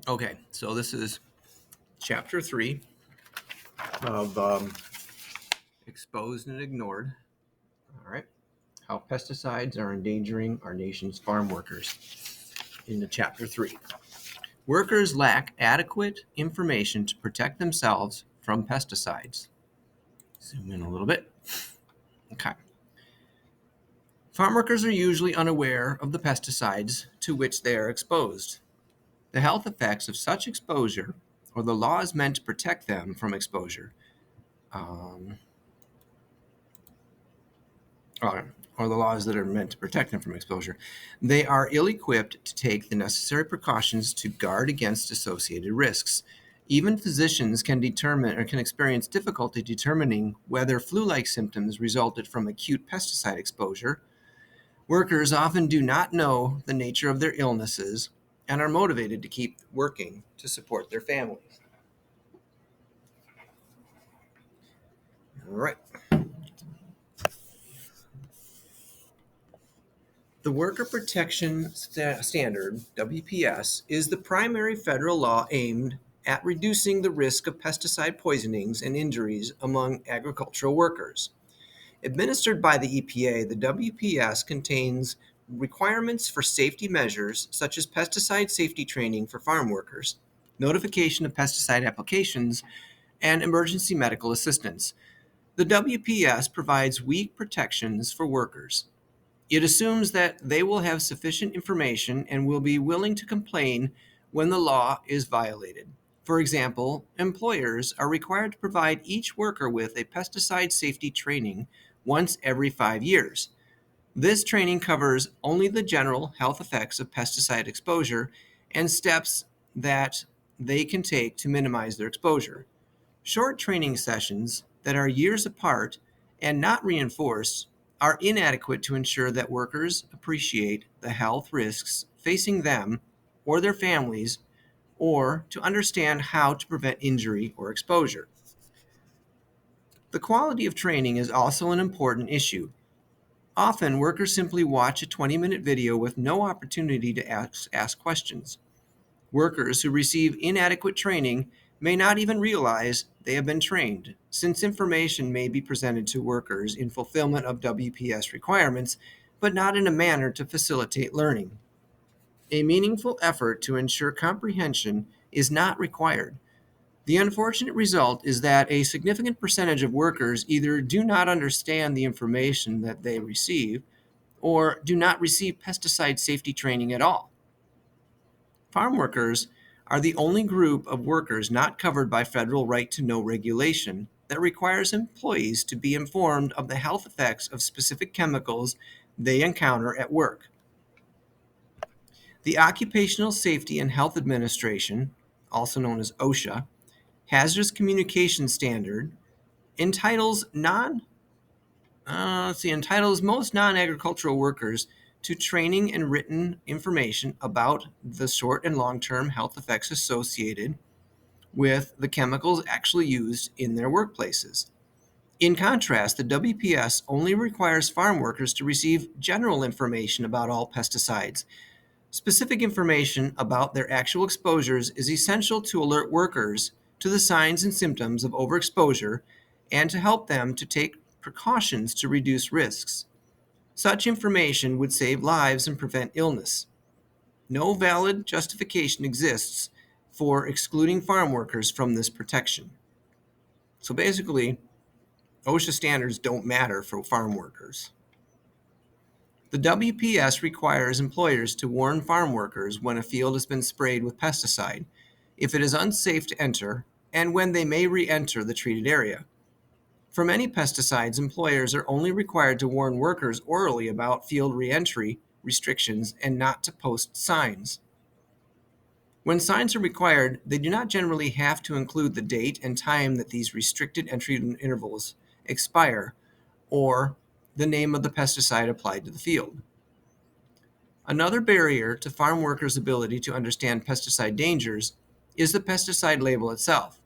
Okay, so this is chapter 3 of Exposed and Ignored. All right, how pesticides are endangering our nation's farm workers. Into chapter 3. Workers lack adequate information to protect themselves from pesticides. Zoom in a little bit. Okay. Farm workers are usually unaware of the pesticides to which they are exposed. The health effects of such exposure, or the laws meant to protect them from exposure, or the laws that are meant to protect them from exposure, they are ill-equipped to take the necessary precautions to guard against associated risks. Even physicians can experience difficulty determining whether flu-like symptoms resulted from acute pesticide exposure. Workers often do not know the nature of their illnesses and are motivated to keep working to support their families. All right. The Worker Protection Standard, WPS, is the primary federal law aimed at reducing the risk of pesticide poisonings and injuries among agricultural workers. Administered by the EPA, the WPS contains requirements for safety measures such as pesticide safety training for farm workers, notification of pesticide applications, and emergency medical assistance. The WPS provides weak protections for workers. It assumes that they will have sufficient information and will be willing to complain when the law is violated. For example, employers are required to provide each worker with a pesticide safety training once every 5 years. This training covers only the general health effects of pesticide exposure and steps that they can take to minimize their exposure. Short training sessions that are years apart and not reinforced are inadequate to ensure that workers appreciate the health risks facing them or their families, or to understand how to prevent injury or exposure. The quality of training is also an important issue. Often, workers simply watch a 20-minute video with no opportunity to ask questions. Workers who receive inadequate training may not even realize they have been trained, since information may be presented to workers in fulfillment of WPS requirements, but not in a manner to facilitate learning. A meaningful effort to ensure comprehension is not required. The unfortunate result is that a significant percentage of workers either do not understand the information that they receive or do not receive pesticide safety training at all. Farm workers are the only group of workers not covered by federal right-to-know regulation that requires employees to be informed of the health effects of specific chemicals they encounter at work. The Occupational Safety and Health Administration, also known as OSHA, Hazardous Communication Standard, entitles most non-agricultural workers to training and written information about the short and long-term health effects associated with the chemicals actually used in their workplaces. In contrast, the WPS only requires farm workers to receive general information about all pesticides. Specific information about their actual exposures is essential to alert workers to the signs and symptoms of overexposure and to help them to take precautions to reduce risks. Such information would save lives and prevent illness. No valid justification exists for excluding farm workers from this protection. So basically, OSHA standards don't matter for farm workers. The WPS requires employers to warn farm workers when a field has been sprayed with pesticide, if it is unsafe to enter, and when they may re-enter the treated area. For many pesticides, employers are only required to warn workers orally about field re-entry restrictions and not to post signs. When signs are required, they do not generally have to include the date and time that these restricted entry intervals expire, or the name of the pesticide applied to the field. Another barrier to farm workers' ability to understand pesticide dangers is the pesticide label itself.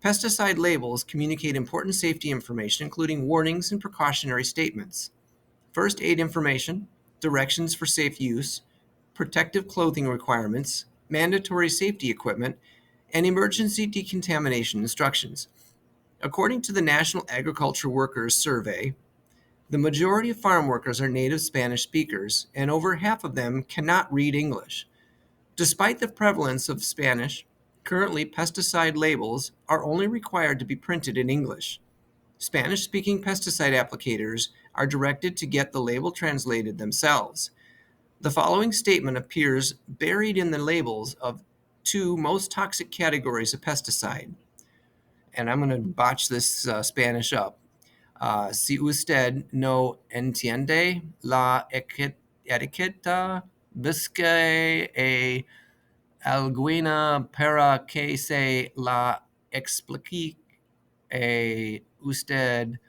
Pesticide labels communicate important safety information, including warnings and precautionary statements, first aid information, directions for safe use, protective clothing requirements, mandatory safety equipment, and emergency decontamination instructions. According to the National Agriculture Workers Survey, the majority of farm workers are native Spanish speakers, and over half of them cannot read English. Despite the prevalence of Spanish, currently pesticide labels are only required to be printed in English. Spanish-speaking pesticide applicators are directed to get the label translated themselves. The following statement appears buried in the labels of two most toxic categories of pesticide. And I'm going to botch this Spanish up. Si usted no entiende la etiqueta, busque alguna para que se la explique usted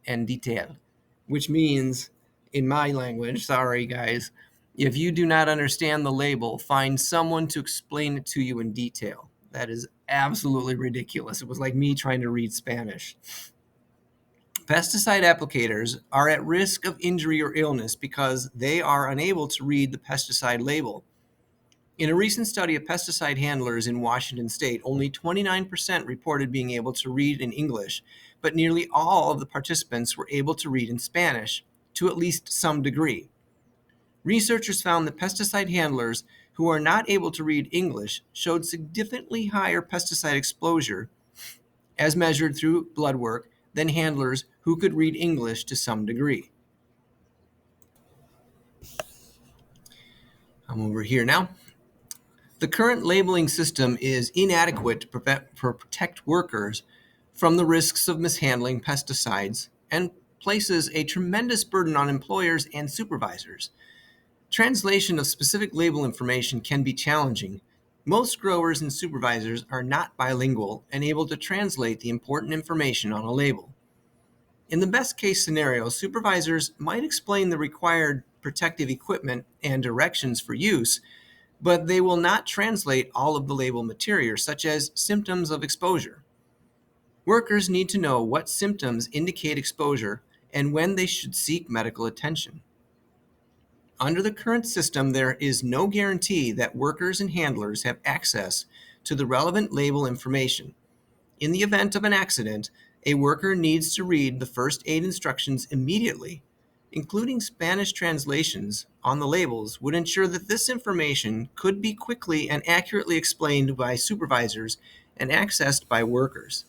en detail, which means, in my language, sorry guys, if you do not understand the label, find someone to explain it to you in detail. That is absolutely ridiculous. It was like me trying to read Spanish. Pesticide applicators are at risk of injury or illness because they are unable to read the pesticide label. In a recent study of pesticide handlers in Washington state, only 29% reported being able to read in English, but nearly all of the participants were able to read in Spanish, to at least some degree. Researchers found that pesticide handlers who are not able to read English showed significantly higher pesticide exposure, as measured through blood work, than handlers who could read English to some degree. I'm over here now. The current labeling system is inadequate to protect workers from the risks of mishandling pesticides and places a tremendous burden on employers and supervisors. Translation of specific label information can be challenging. Most growers and supervisors are not bilingual and able to translate the important information on a label. In the best case scenario, supervisors might explain the required protective equipment and directions for use, but they will not translate all of the label material, such as symptoms of exposure. Workers need to know what symptoms indicate exposure and when they should seek medical attention. Under the current system, there is no guarantee that workers and handlers have access to the relevant label information. In the event of an accident, a worker needs to read the first aid instructions immediately. Including Spanish translations on the labels would ensure that this information could be quickly and accurately explained by supervisors and accessed by workers.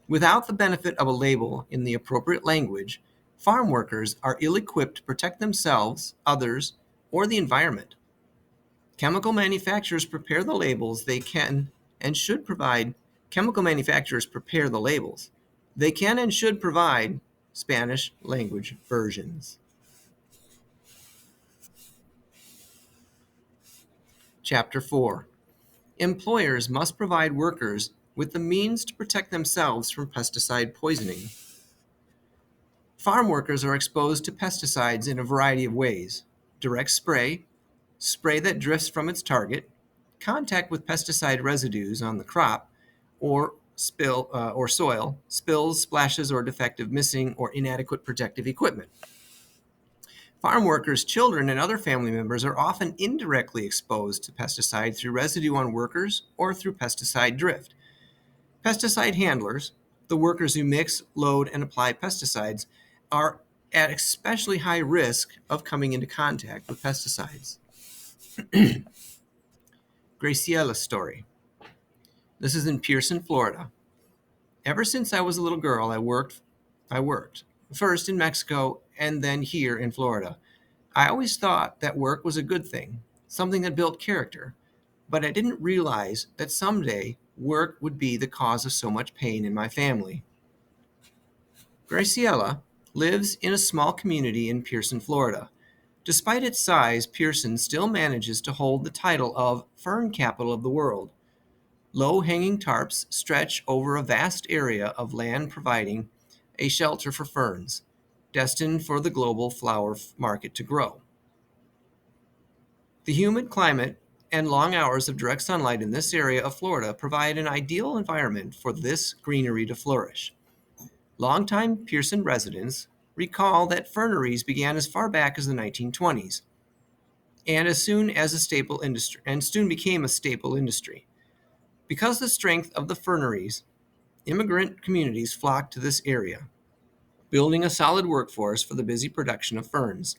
Without the benefit of a label in the appropriate language, farm workers are ill-equipped to protect themselves, others, or the environment. Chemical manufacturers prepare the labels they can and should provide. Chemical manufacturers prepare the labels. They can and should provide Spanish language versions. Chapter 4. Employers must provide workers with the means to protect themselves from pesticide poisoning. Farm workers are exposed to pesticides in a variety of ways: direct spray, spray that drifts from its target, contact with pesticide residues on the crop, or soil, spills, splashes, or defective, missing, or inadequate protective equipment. Farm workers' children and other family members are often indirectly exposed to pesticide through residue on workers or through pesticide drift. Pesticide handlers, the workers who mix, load, and apply pesticides, are at especially high risk of coming into contact with pesticides. Graciela's story. This is in Pearson, Florida. Ever since I was a little girl, I worked. First in Mexico and then here in Florida. I always thought that work was a good thing, something that built character, but I didn't realize that someday work would be the cause of so much pain in my family. Graciela lives in a small community in Pearson, Florida. Despite its size, Pearson still manages to hold the title of Fern Capital of the World. Low-hanging tarps stretch over a vast area of land, providing a shelter for ferns, destined for the global flower market to grow. The humid climate and long hours of direct sunlight in this area of Florida provide an ideal environment for this greenery to flourish. Longtime Pearson residents recall that ferneries began as far back as the 1920s. and soon became a staple industry. Because of the strength of the ferneries, immigrant communities flocked to this area, building a solid workforce for the busy production of ferns.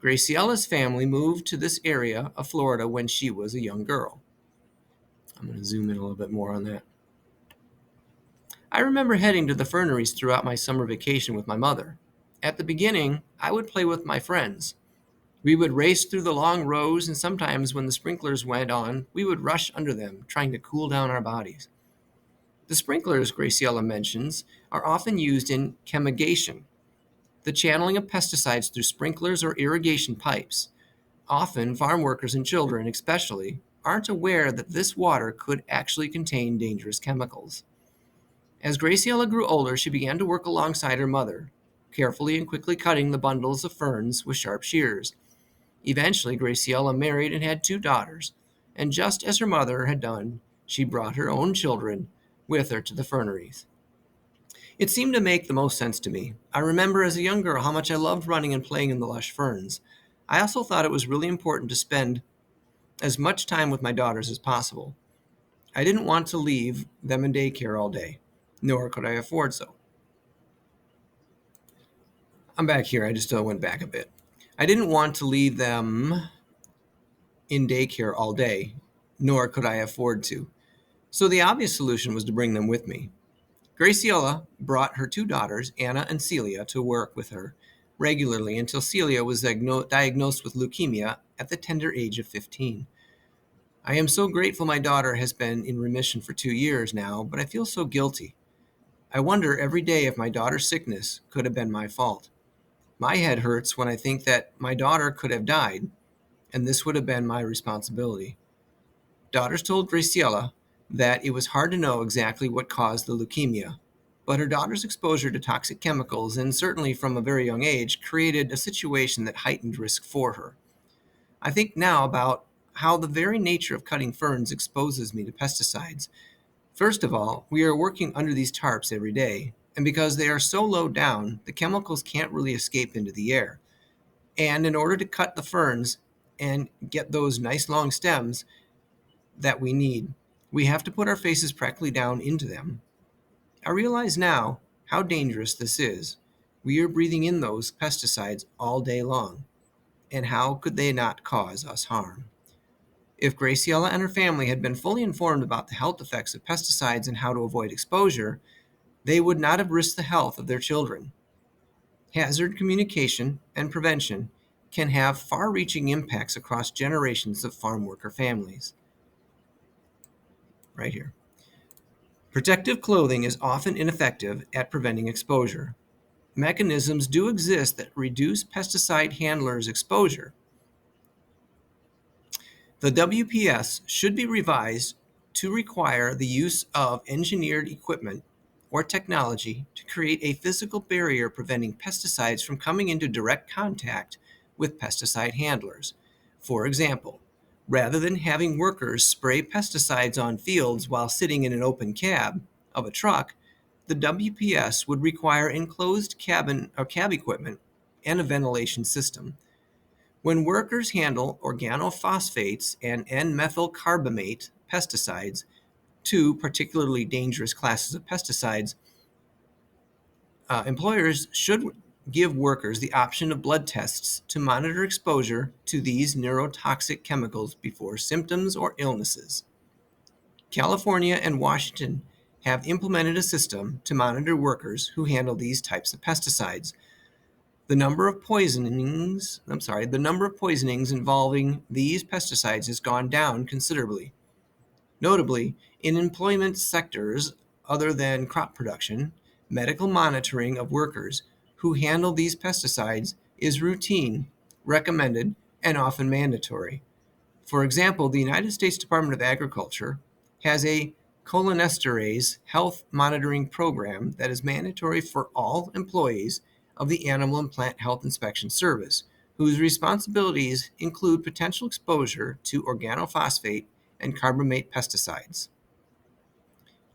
Graciella's family moved to this area of Florida when she was a young girl. I'm going to zoom in a little bit more on that. I remember heading to the ferneries throughout my summer vacation with my mother. At the beginning, I would play with my friends. We would race through the long rows, and sometimes when the sprinklers went on, we would rush under them, trying to cool down our bodies. The sprinklers, Graciela mentions, are often used in chemigation, the channeling of pesticides through sprinklers or irrigation pipes. Often, farm workers and children, especially, aren't aware that this water could actually contain dangerous chemicals. As Graciela grew older, she began to work alongside her mother, carefully and quickly cutting the bundles of ferns with sharp shears. Eventually, Graciela married and had 2 daughters, and just as her mother had done, she brought her own children with her to the ferneries. It seemed to make the most sense to me. I remember as a young girl how much I loved running and playing in the lush ferns. I also thought it was really important to spend as much time with my daughters as possible. I didn't want to leave them in daycare all day, nor could I afford so. I'm back here. I just went back a bit. I didn't want to leave them in daycare all day, nor could I afford to. So the obvious solution was to bring them with me. Graciela brought her 2 daughters, Anna and Celia, to work with her regularly until Celia was diagnosed with leukemia at the tender age of 15. I am so grateful my daughter has been in remission for 2 years now, but I feel so guilty. I wonder every day if my daughter's sickness could have been my fault. My head hurts when I think that my daughter could have died, and this would have been my responsibility. Daughters told Graciela that it was hard to know exactly what caused the leukemia, but her daughter's exposure to toxic chemicals, and certainly from a very young age, created a situation that heightened risk for her. I think now about how the very nature of cutting ferns exposes me to pesticides. First of all, we are working under these tarps every day, and because they are so low down, the chemicals can't really escape into the air. And in order to cut the ferns and get those nice long stems that we need, we have to put our faces practically down into them. I realize now how dangerous this is. We are breathing in those pesticides all day long, and how could they not cause us harm? If Graciela and her family had been fully informed about the health effects of pesticides and how to avoid exposure, they would not have risked the health of their children. Hazard communication and prevention can have far-reaching impacts across generations of farm worker families. Right here. Protective clothing is often ineffective at preventing exposure. Mechanisms do exist that reduce pesticide handlers' exposure. The WPS should be revised to require the use of engineered equipment or technology to create a physical barrier preventing pesticides from coming into direct contact with pesticide handlers. For example, rather than having workers spray pesticides on fields while sitting in an open cab of a truck, the WPS would require enclosed cabin or cab equipment and a ventilation system. When workers handle organophosphates and N-methyl carbamate pesticides, 2 particularly dangerous classes of pesticides, employers should give workers the option of blood tests to monitor exposure to these neurotoxic chemicals before symptoms or illnesses. California and Washington have implemented a system to monitor workers who handle these types of pesticides. The number of poisonings involving these pesticides has gone down considerably. Notably, in employment sectors other than crop production, medical monitoring of workers who handle these pesticides is routine, recommended, and often mandatory. For example, the United States Department of Agriculture has a cholinesterase health monitoring program that is mandatory for all employees of the Animal and Plant Health Inspection Service, whose responsibilities include potential exposure to organophosphate and carbamate pesticides.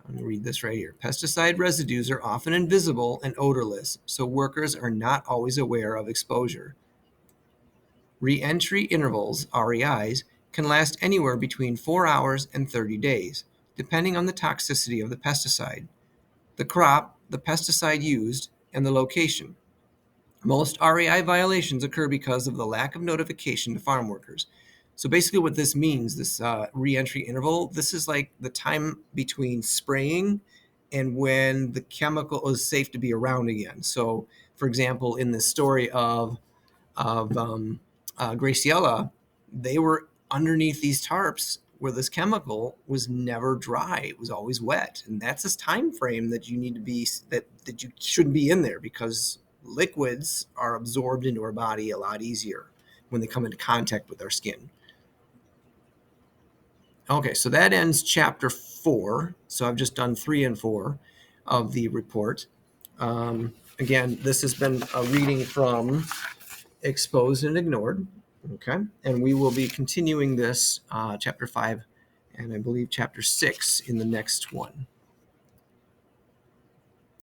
I'm going to read this right here. Pesticide residues are often invisible and odorless, so workers are not always aware of exposure. Re-entry intervals, REIs, can last anywhere between 4 hours and 30 days, depending on the toxicity of the pesticide, the crop, the pesticide used, and the location. Most REI violations occur because of the lack of notification to farm workers. So basically what this means, this re-entry interval, this is like the time between spraying and when the chemical is safe to be around again. So for example, in this story of Graciela, they were underneath these tarps where this chemical was never dry. It was always wet. And that's this time frame that you need to be, that you shouldn't be in there, because liquids are absorbed into our body a lot easier when they come into contact with our skin. Okay, so that ends chapter 4. So I've just done 3 and 4 of the report. Again, this has been a reading from Exposed and Ignored. Okay, and we will be continuing this chapter 5 and I believe chapter 6 in the next one.